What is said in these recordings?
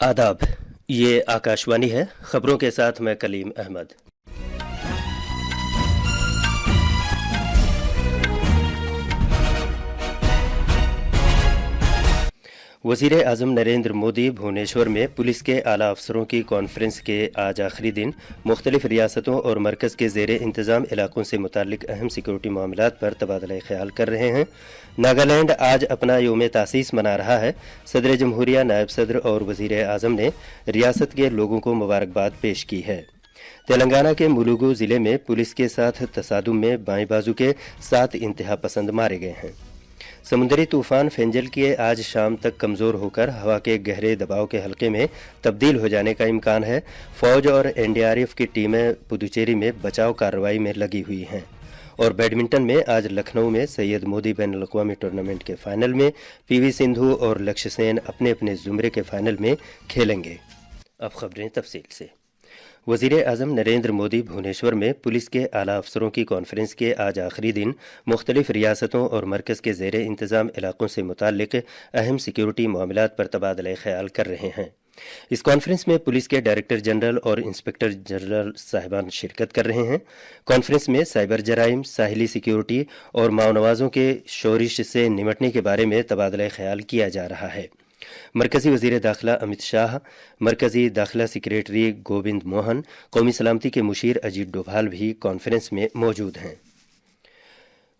आदाब। ये आकाशवाणी है। खबरों के साथ मैं कलीम अहमद। वज़ीर आज़म नरेंद्र मोदी भुवनेश्वर में पुलिस के आला अफसरों की कॉन्फ्रेंस के आज आखिरी दिन मुख्तलिफ रियासतों और मरकज़ के ज़ेर इंतज़ाम इलाकों से मुताल्लिक अहम सिक्योरिटी मामलात पर तबादला ख्याल कर रहे हैं। नागालैंड आज अपना योम तासीस मना रहा है। सदर जमहूरिया, नायब सदर और वज़ीर आज़म ने रियासत के लोगों को मुबारकबाद पेश की है। तेलंगाना के मुलुगु ज़िले में पुलिस के साथ तसादुम में बाएं बाजू के 7 इंतहा पसंद मारे गए हैं। समुद्री तूफान फेंजल के आज शाम तक कमज़ोर होकर हवा के गहरे दबाव के हल्के में तब्दील हो जाने का इम्कान है। फौज और एनडीआरएफ की टीमें पुदुचेरी में बचाव कार्रवाई में लगी हुई हैं। और बैडमिंटन में आज लखनऊ में सैयद मोदी बैनुल अक़वामी टूर्नामेंट के फाइनल में पीवी सिंधु और लक्ष्य सेन अपने अपने ज़ुमरे के फाइनल में खेलेंगे। अब खबरें तफसील से। वज़ीर आज़म नरेंद्र मोदी भुवनेश्वर में पुलिस के आला अफसरों की कॉन्फ्रेंस के आज आखिरी दिन मुख्तलिफ रियासतों और मरकज़ के ज़ेर इंतज़ाम इलाकों से मुताल्लिक अहम सिक्योरिटी मामलात पर तबादला ख्याल कर रहे हैं। इस कॉन्फ्रेंस में पुलिस के डायरेक्टर जनरल और इंस्पेक्टर जनरल साहिबान शिरकत कर रहे हैं। कॉन्फ्रेंस में साइबर जराइम, साहिली सिक्योरिटी और माओनवाज़ों के शोरिश से निमटने के बारे में तबादला ख्याल किया जा रहा है। मरकज़ी वज़ीर दाखिला अमित शाह, मरकज़ी दाखिला सेक्रेटरी गोविंद मोहन, कौमी सलामती के मुशीर अजीत डोभाल भी कॉन्फ्रेंस में मौजूद हैं।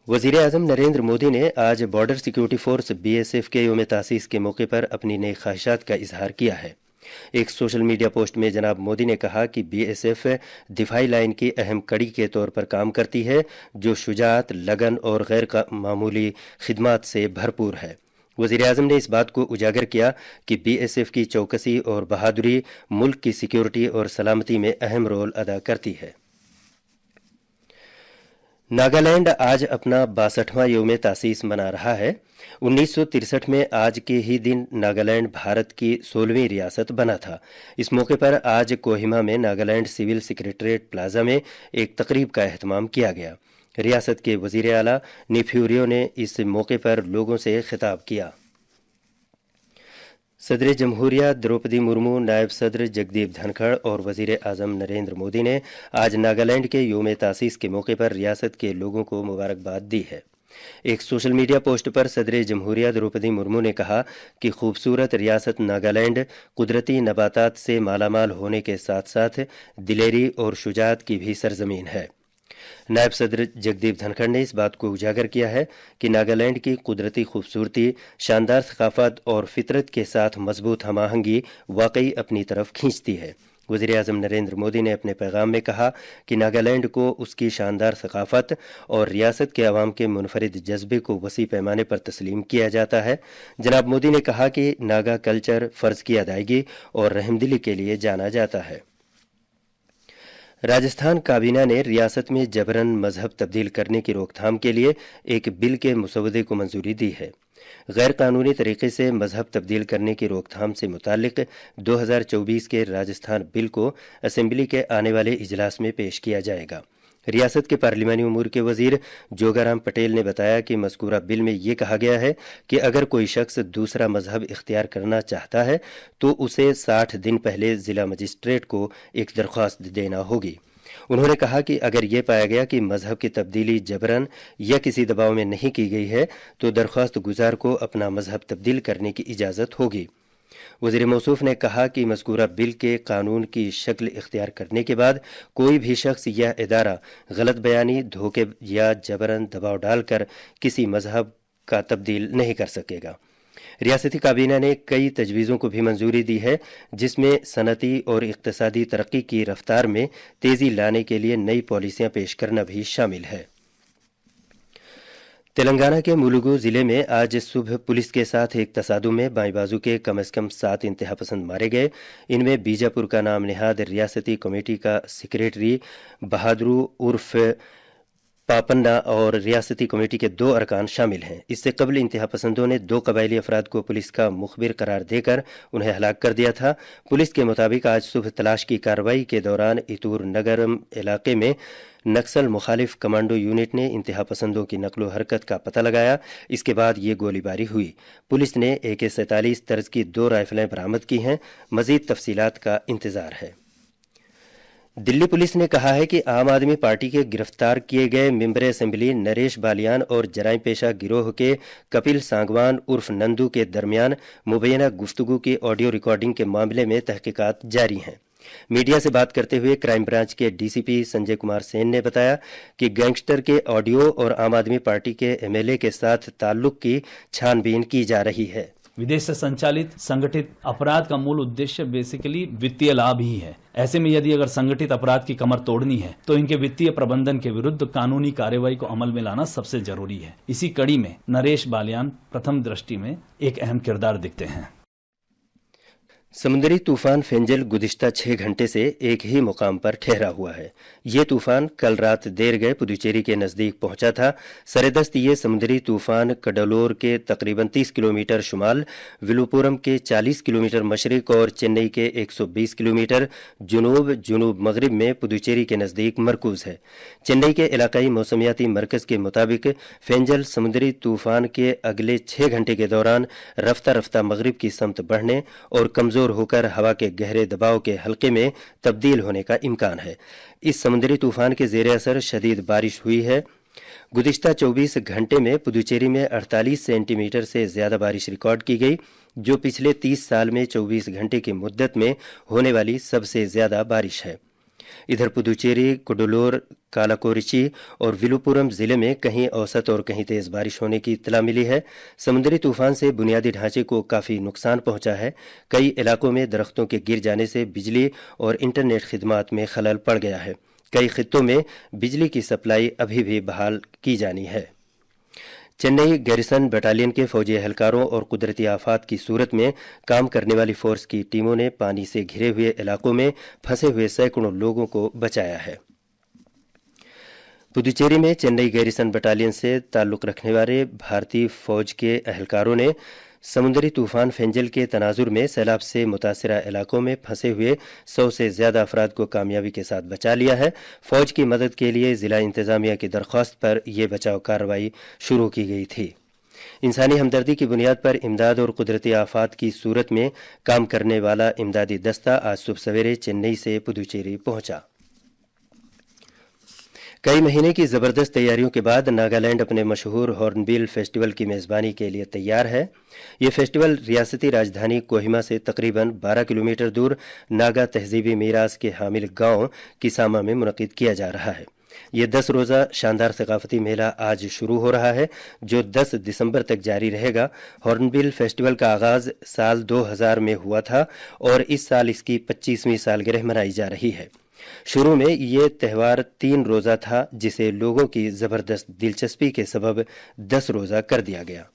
वज़ीर आज़म नरेंद्र मोदी ने आज बॉर्डर सिक्योरिटी फोर्स BSF के योम तासीस के मौके पर अपनी नई ख्वाहिशात का इजहार किया है। एक सोशल मीडिया पोस्ट में जनाब मोदी ने कहा कि BSF दिफाई लाइन की अहम कड़ी के तौर पर काम करती है, जो शुजाअत, लगन और गैर मामूली खिदमात से भरपूर है। वज़ीर आज़म ने इस बात को उजागर किया कि BSF की चौकसी और बहादुरी मुल्क की सिक्योरिटी और सलामती में अहम रोल अदा करती है। नागालैंड आज अपना 62वां योम तासीस मना रहा है। 1963 में आज के ही दिन नागालैंड भारत की 16वीं रियासत बना था। इस मौके पर आज कोहिमा में नागालैंड सिविल सेक्रेटरीट प्लाजा में एक तकरीब का एहतमाम किया गया। रियासत के वज़ीर आला निफ्यूरियो ने इस मौके पर लोगों से खिताब किया। सदर जमहूरिया द्रौपदी मुर्मू, नायब सदर जगदीप धनखड़ और वज़ीर आज़म नरेंद्र मोदी ने आज नागालैंड के योम तासीस के मौके पर रियासत के लोगों को मुबारकबाद दी है। एक सोशल मीडिया पोस्ट पर सदर जमहूरिया द्रौपदी मुर्मू ने कहा कि खूबसूरत रियासत नागालैंड कुदरती नबातात से मालामाल होने के साथ साथ दिलेरी और शुजाअत की भी सरजमीन है। नायब सदर जगदीप धनखड़ ने इस बात को उजागर किया है कि नागालैंड की कुदरती खूबसूरती, शानदार सकाफत और फितरत के साथ मजबूत हमाहंगी वाकई अपनी तरफ खींचती है। वज़ीर आज़म नरेंद्र मोदी ने अपने पैगाम में कहा कि नागालैंड को उसकी शानदार सकाफत और रियासत के अवाम के मुनफरिद जज्बे को वसी पैमाने पर तस्लीम किया जाता है। जनाब मोदी ने कहा कि नागा कल्चर फ़र्ज़ की अदायगी और रहमदिली के लिए जाना जाता है। राजस्थान काबीना ने रियासत में जबरन मजहब तब्दील करने की रोकथाम के लिए एक बिल के मसौदे को मंजूरी दी है। गैर कानूनी तरीके से मजहब तब्दील करने की रोकथाम से मुतालिक 2024 के राजस्थान बिल को असेंबली के आने वाले इजलास में पेश किया जाएगा। रियासत के पार्लिमानी उमूर के वजीर जोगाराम पटेल ने बताया कि मज़कूरा बिल में ये कहा गया है कि अगर कोई शख्स दूसरा मजहब इख्तियार करना चाहता है तो उसे 60 दिन पहले ज़िला मजिस्ट्रेट को एक दरख्वास्त देना होगी। उन्होंने कहा कि अगर ये पाया गया कि मजहब की तब्दीली जबरन या किसी दबाव में नहीं की गई है तो दरख्वास्त गुजार को अपना मजहब तब्दील करने की इजाज़त होगी। वज़ीर मौसूफ ने कहा कि मज़कूरा बिल के कानून की शक्ल इख्तियार करने के बाद कोई भी शख्स या इदारा गलत बयानी, धोखे या जबरन दबाव डालकर किसी मजहब का तब्दील नहीं कर सकेगा। रियासती काबीना ने कई तजवीज़ों को भी मंजूरी दी है, जिसमें सनती और इक़्तिसादी तरक्की की रफ्तार में तेज़ी लाने के लिए नई पॉलिसियाँ पेश करना भी शामिल है। तेलंगाना के मुलुगु ज़िले में आज सुबह पुलिस के साथ एक तसादुम में बाएं बाजू के कम से कम 7 इंतहा पसंद मारे गए। इनमें बीजापुर का नाम निहाद रियासती कमेटी का सेक्रेटरी बहादुर उर्फ पापन्ना और रियासती कमेटी के 2 अरकान शामिल हैं। इससे कबल इंतहा पसंदों ने 2 कबायली अफराद को पुलिस का मुखबिर करार देकर उन्हें हलाक कर दिया था। पुलिस के मुताबिक आज सुबह तलाश की कार्रवाई के दौरान इतूर नगरम इलाके में नक्सल मुखालिफ कमांडो यूनिट ने इंतहा पसंदों की नकलो हरकत का पता लगाया। इसके बाद ये गोलीबारी हुई। पुलिस ने AK-47 तर्ज की 2 राइफलें बरामद की हैं। मजीद तफसीलात का इंतजार है। दिल्ली पुलिस ने कहा है कि आम आदमी पार्टी के गिरफ्तार किए गए मेंबर असेंबली नरेश बालियान और जराइम पेशा गिरोह के कपिल सांगवान उर्फ नंदू के दरमियान मुबैना गुफ्तगू की ऑडियो रिकॉर्डिंग के मामले में तहकीकात जारी हैं। मीडिया से बात करते हुए क्राइम ब्रांच के DCP संजय कुमार सेन ने बताया कि गैंगस्टर के ऑडियो और आम आदमी पार्टी के MLA के साथ ताल्लुक की छानबीन की जा रही है। विदेश से संचालित संगठित अपराध का मूल उद्देश्य बेसिकली वित्तीय लाभ ही है। ऐसे में यदि अगर संगठित अपराध की कमर तोड़नी है तो इनके वित्तीय प्रबंधन के विरुद्ध कानूनी कार्रवाई को अमल में लाना सबसे जरूरी है। इसी कड़ी में नरेश बालियान प्रथम दृष्टि में एक अहम किरदार दिखते हैं। समुद्री तूफान फेंजल गुज़िश्ता 6 घंटे से एक ही मुकाम पर ठहरा हुआ है। ये तूफान कल रात देर गए पुदुचेरी के नज़दीक पहुंचा था। सरेदस्त ये समुद्री तूफान कडलोर के तकरीबन 30 किलोमीटर शुमाल, विलुपुरम के 40 किलोमीटर मशरिक और चेन्नई के 120 किलोमीटर जुनूब मगरिब में पुदुचेरी के नज़दीक मरकूज है। चेन्नई के इलाकाई मौसमियाती मरकज़ के मुताबिक फेंजल समुद्री तूफान के अगले 6 घंटे के दौरान रफ्ता रफ्ता मगरिब की समत बढ़ने और कमज़ोर होकर हवा के गहरे दबाव के हल्के में तब्दील होने का इम्कान है। इस समुद्री तूफान के ज़ेर असर शदीद बारिश हुई है। गुज़िश्ता 24 घंटे में पुदुचेरी में 48 सेंटीमीटर से ज़्यादा बारिश रिकॉर्ड की गई, जो पिछले 30 साल में 24 घंटे की मुद्दत में होने वाली सबसे ज़्यादा बारिश है। इधर पुदुचेरी, कुडलोर, कालाकोरिची और विलुपुरम जिले में कहीं औसत और कहीं तेज बारिश होने की इत्तला मिली है। समुद्री तूफान से बुनियादी ढांचे को काफ़ी नुकसान पहुंचा है। कई इलाकों में दरख्तों के गिर जाने से बिजली और इंटरनेट खिदमात में खलल पड़ गया है। कई खित्तों में बिजली की सप्लाई अभी भी बहाल की जानी है। चेन्नई गैरिसन बटालियन के फौजी एहलकारों और कुदरती आफात की सूरत में काम करने वाली फोर्स की टीमों ने पानी से घिरे हुए इलाकों में फंसे हुए सैकड़ों लोगों को बचाया है। पुदुचेरी में चेन्नई गैरिसन बटालियन से ताल्लुक़ रखने वाले भारतीय फौज के एहलकारों ने समुद्री तूफान फेंजल के तनाजुर में सैलाब से मुतासरा इलाकों में फंसे हुए 100 से ज़्यादा अफराद को कामयाबी के साथ बचा लिया है। फौज की मदद के लिए ज़िला इंतज़ामिया की दरख्वास्त पर यह बचाव कार्रवाई शुरू की गई थी। इंसानी हमदर्दी की बुनियाद पर इमदाद और कुदरती आफात की सूरत में काम करने वाला इमदादी दस्ता आज सुबह सवेरे चेन्नई से पुदुचेरी पहुंचा। कई महीने की ज़बरदस्त तैयारियों के बाद नागालैंड अपने मशहूर हॉर्नबिल फेस्टिवल की मेज़बानी के लिए तैयार है। ये फेस्टिवल रियासती राजधानी कोहिमा से तकरीबन 12 किलोमीटर दूर नागा तहजीबी मीरास के हामिल गांव किसामा में मुनक़िद किया जा रहा है। ये 10 रोज़ा शानदार सकाफती मेला आज शुरू हो रहा है, जो 10 दिसंबर तक जारी रहेगा। हॉर्नबिल फेस्टिवल का आगाज़ साल 2000 में हुआ था और इस साल इसकी 25वीं सालगिरह मनाई जा रही है। शुरू में ये त्यौहार 3 रोज़ा था, जिसे लोगों की ज़बरदस्त दिलचस्पी के सबब 10 रोज़ा कर दिया गया।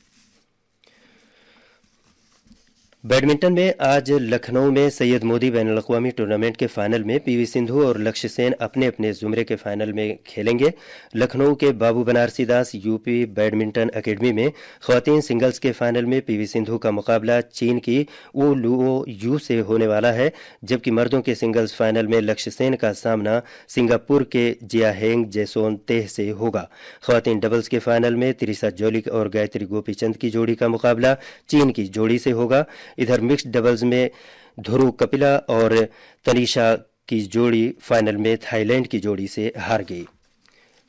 बैडमिंटन में आज लखनऊ में सैयद मोदी बैनुल अक़वामी टूर्नामेंट के फाइनल में PV सिंधु और लक्ष्य सेन अपने अपने ज़ुमरे के फाइनल में खेलेंगे। लखनऊ के बाबू बनारसी दास UP बैडमिंटन एकेडमी में ख़वातीन सिंगल्स के फाइनल में PV सिंधु का मुकाबला चीन की वो लुओ यू से होने वाला है, जबकि मर्दों के सिंगल्स फाइनल में लक्ष्य सेन का सामना सिंगापुर के जियाहेंग जेसोन तेह से होगा। ख़वातीन डबल्स के फाइनल में तिरिसा जोलिक और गायत्री गोपीचंद की जोड़ी का मुकाबला चीन की जोड़ी से होगा। इधर मिक्स्ड डबल्स में ध्रुव कपिला और तनीषा की जोड़ी फाइनल में थाईलैंड की जोड़ी से हार गई।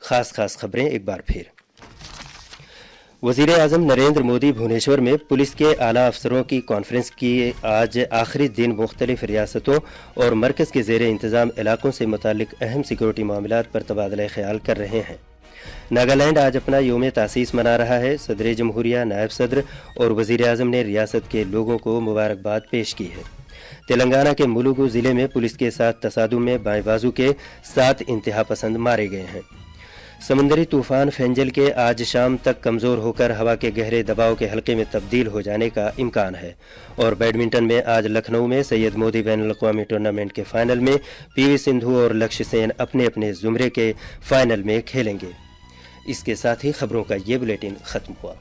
खास खबरें एक बार फिर। वज़ीर आज़म नरेंद्र मोदी भुवनेश्वर में पुलिस के आला अफसरों की कॉन्फ्रेंस की आज आखिरी दिन मुख्तलिफ रियासतों और मरकज़ के ज़ेर इंतज़ाम इलाकों से मुतालिक अहम सिक्योरिटी मामलात पर तबादला ख्याल कर रहे हैं। नागालैंड आज अपना योम तासीस मना रहा है। सदर जमहूरिया, नायब सदर और वज़ीर आज़म ने रियासत के लोगों को मुबारकबाद पेश की है। तेलंगाना के मुलुगु ज़िले में पुलिस के साथ तसादुम में बाएं बाजू के 7 इंतहा पसंद मारे गए हैं। समुद्री तूफान फेंजल के आज शाम तक कमज़ोर होकर हवा के गहरे दबाव के हल्के में तब्दील हो जाने का इम्कान है। और बैडमिंटन में आज लखनऊ में सैयद मोदी बैनुल अक़वामी टूर्नामेंट के फाइनल में PV सिंधु और लक्ष्य सेन अपने अपने ज़ुमरे के फाइनल में खेलेंगे। اس کے ساتھ ہی خبروں کا یہ بلیٹن ختم ہوا۔